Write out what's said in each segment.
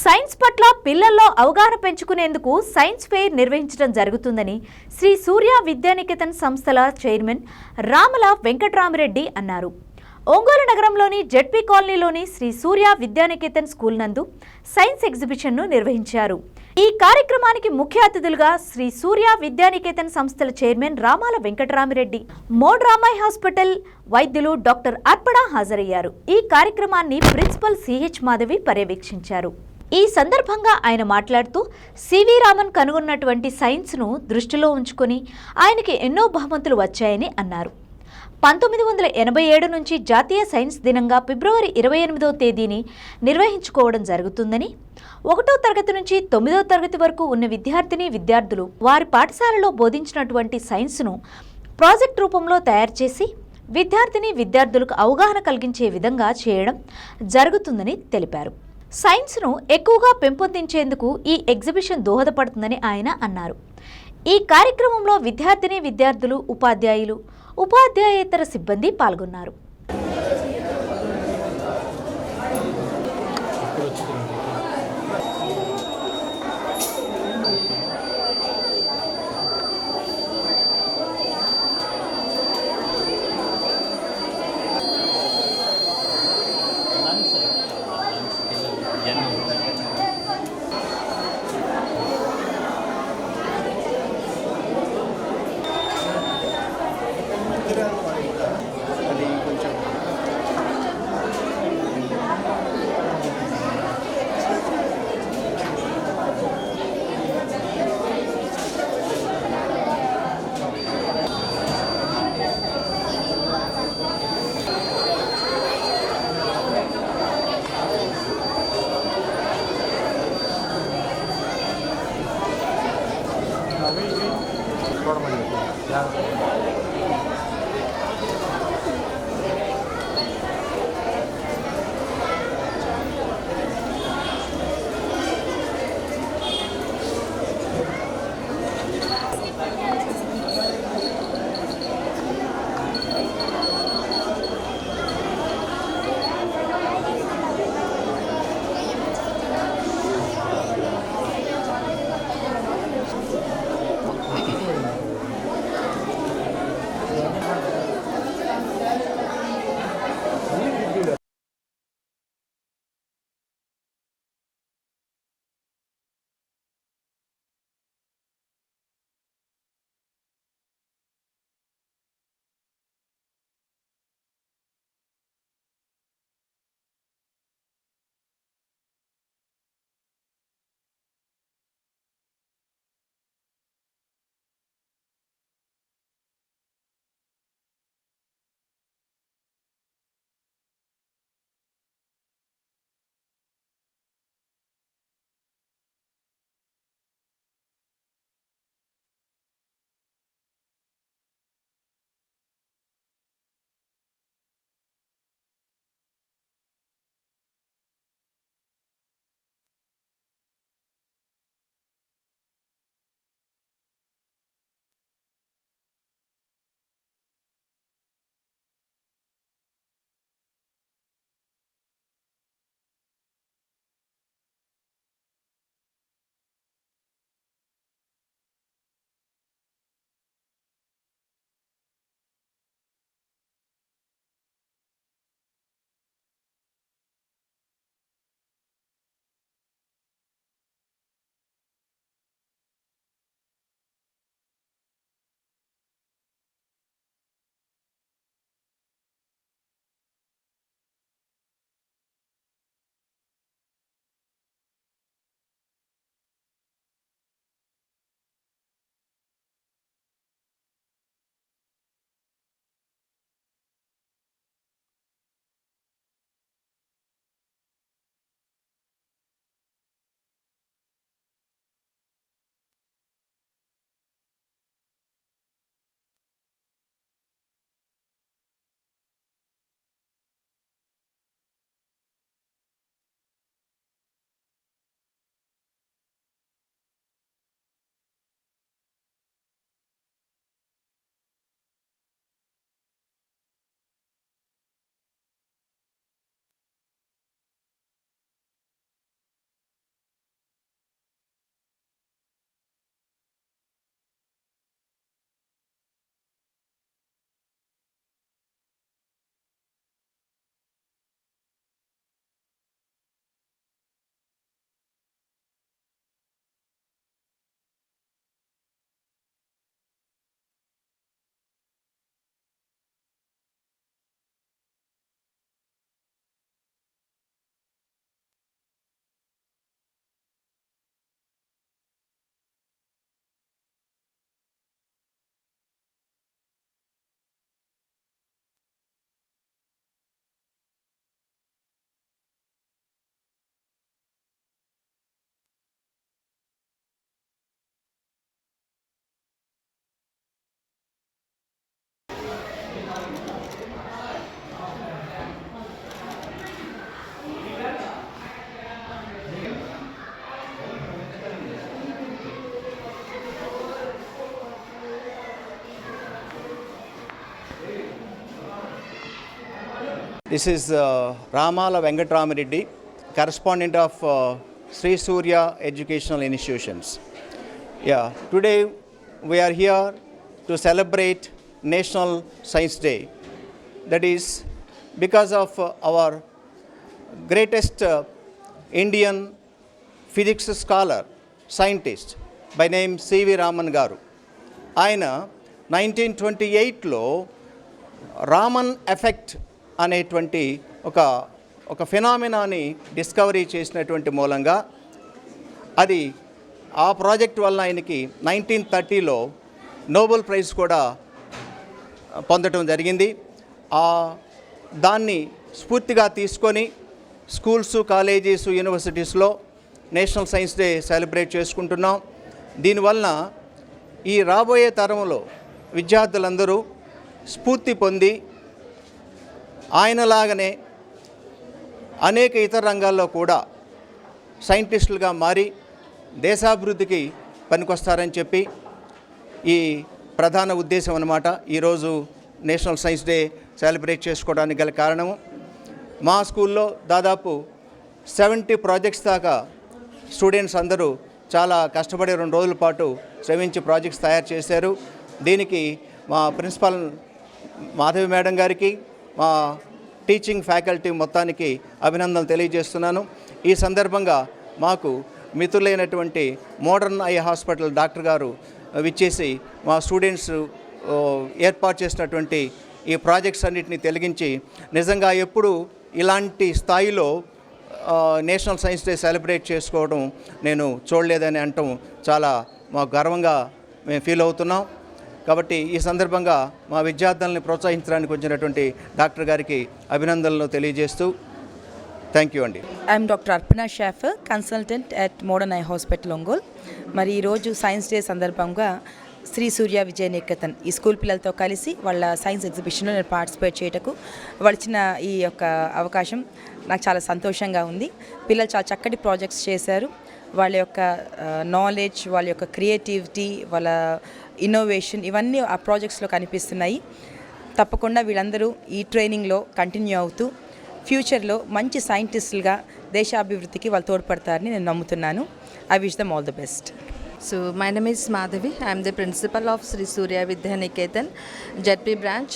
Science పట్ల పిల్లల్లో అవగాహన పెంచుకునేందుకు సైన్స్ ఫెయిర్ నిర్వహించడం జరుగుతుందని శ్రీ సూర్య విద్యానికేతన్ సంస్థల చైర్మన్ రామల వెంకటరామిరెడ్డి అన్నారు. ఒంగోలు నగరంలోని జెడ్పీ కాలనీలోని శ్రీ సూర్య విద్యానికేతన్ స్కూల్ నందు సైన్స్ ఎగ్జిబిషన్ను నిర్వహించారు. ఈ కార్యక్రమానికి ముఖ్య అతిథులుగా శ్రీ సూర్య విద్యానికేతన్ సంస్థల చైర్మన్ రామాల వెంకటరామిరెడ్డి, మోడ్ రామాయ్ హాస్పిటల్ వైద్యులు డాక్టర్ అర్పణ హాజరయ్యారు. ఈ కార్యక్రమాన్ని ప్రిన్సిపల్ సిహెచ్ మాధవి పర్యవేక్షించారు. ఈ సందర్భంగా ఆయన మాట్లాడుతూ సివి రామన్ కనుగొన్నటువంటి సైన్స్ను దృష్టిలో ఉంచుకొని ఆయనకి ఎన్నో బహుమతులు వచ్చాయని అన్నారు. 1987 నుంచి జాతీయ సైన్స్ దినంగా ఫిబ్రవరి 28వ తేదీని నిర్వహించుకోవడం జరుగుతుందని, 1వ తరగతి నుంచి 9వ తరగతి వరకు ఉన్న విద్యార్థులు వారి పాఠశాలలో బోధించినటువంటి సైన్స్ను ప్రాజెక్ట్ రూపంలో తయారు చేసి విద్యార్థులకు అవగాహన కలిగించే విధంగా చేయడం జరుగుతుందని తెలిపారు. సైన్స్ను ఎక్కువగా పెంపొందించేందుకు ఈ ఎగ్జిబిషన్ దోహదపడుతుందని ఆయన అన్నారు. ఈ కార్యక్రమంలో విద్యార్థులు, ఉపాధ్యాయేతర సిబ్బంది పాల్గొన్నారు. This is Ramala Venkatramareddy, correspondent of Sri Surya Educational Institutions. Yeah, today we are here to celebrate National Science Day. That is because of our greatest Indian physics scholar, scientist by name C.V. Raman Garu. ఆయన 1928లో Raman effect అనేటువంటి ఒక ఫినామినాని discovery చేసినటువంటి మూలంగా అది ఆ project వల్ల ఆయనకి 1930లో Nobel prize కూడా పొందడం జరిగింది. దాన్ని స్ఫూర్తిగా తీసుకొని స్కూల్స్, కాలేజెస్, యూనివర్సిటీస్లో నేషనల్ సైన్స్ డే సెలబ్రేట్ చేసుకుంటున్నాం. దీనివలన ఈ రాబోయే తరంలో విద్యార్థులందరూ స్ఫూర్తి పొంది ఆయనలాగానే అనేక ఇతర రంగాల్లో కూడా సైంటిస్టులుగా మారి దేశాభివృద్ధికి పనికొస్తారని చెప్పి ఈ ప్రధాన ఉద్దేశం అన్నమాట. ఈరోజు నేషనల్ సైన్స్ డే సెలబ్రేట్ చేసుకోవడానికి గల కారణము, మా స్కూల్లో దాదాపు 70 ప్రాజెక్ట్స్ దాకా స్టూడెంట్స్ అందరూ చాలా కష్టపడి 2 రోజుల పాటు శ్రమించి ప్రాజెక్ట్స్ తయారు చేశారు. దీనికి మా ప్రిన్సిపాల్ మాధవి మేడం గారికి, మా టీచింగ్ ఫ్యాకల్టీ మొత్తానికి అభినందనలు తెలియజేస్తున్నాను. ఈ సందర్భంగా మాకు మిత్రులైనటువంటి మోడర్న్ ఐ హాస్పిటల్ డాక్టర్ గారు విచ్చేసి మా స్టూడెంట్స్ ఏర్పాటు చేసినటువంటి ఈ ప్రాజెక్ట్స్ అన్నిటిని తెలిగించి, నిజంగా ఎప్పుడు ఇలాంటి స్థాయిలో నేషనల్ సైన్స్ డే సెలబ్రేట్ చేసుకోవడం నేను చూడలేదని అనటం చాలా మాకు గర్వంగా మేము ఫీల్ అవుతున్నాం. కాబట్టి ఈ సందర్భంగా మా విద్యార్థులని ప్రోత్సహించడానికి వచ్చినటువంటి డాక్టర్ గారికి అభినందనలు తెలియజేస్తూ థ్యాంక్ యూ అండి. ఐఎమ్ డాక్టర్ అర్పణ Schaffer, consultant at modern eye hospital Ongole. మరి ఈరోజు సైన్స్ డే సందర్భంగా శ్రీ సూర్య విద్యానికేతన్ ఈ స్కూల్ పిల్లలతో కలిసి వాళ్ళ సైన్స్ ఎగ్జిబిషన్లో నేను పార్టిసిపేట్ చేయటకు వచ్చిన ఈ యొక్క అవకాశం నాకు చాలా సంతోషంగా ఉంది. పిల్లలు చాలా చక్కటి ప్రాజెక్ట్స్ చేశారు. వాళ్ళ యొక్క నాలెడ్జ్, వాళ్ళ యొక్క క్రియేటివిటీ, వాళ్ళ ఇన్నోవేషన్ ఇవన్నీ ఆ ప్రాజెక్ట్స్లో కనిపిస్తున్నాయి. తప్పకుండా వీళ్ళందరూ ఈ ట్రైనింగ్లో కంటిన్యూ అవుతూ ఫ్యూచర్లో మంచి సైంటిస్టులుగా దేశాభివృద్ధికి వాళ్ళు తోడ్పడతారని నేను నమ్ముతున్నాను. I wish them all the best. So my name is Madhavi. I am the principal of Sri Surya Vidyaniketan JP branch.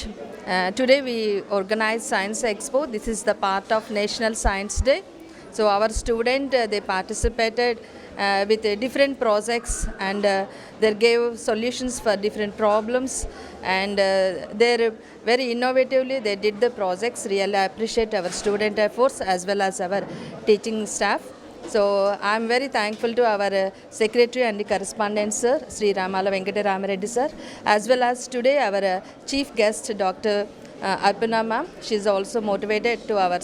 Today we organize Science Expo. This is the part of National Science Day. So our student they participated with different projects and they gave solutions for different problems and they very innovatively they did the projects. Really appreciate our student efforts as well as our teaching staff. So I am very thankful to our secretary and correspondent sir, Sri Ramala Venkatramareddy sir, as well as today our chief guest Dr. Arpana ma'am. She is also motivated to our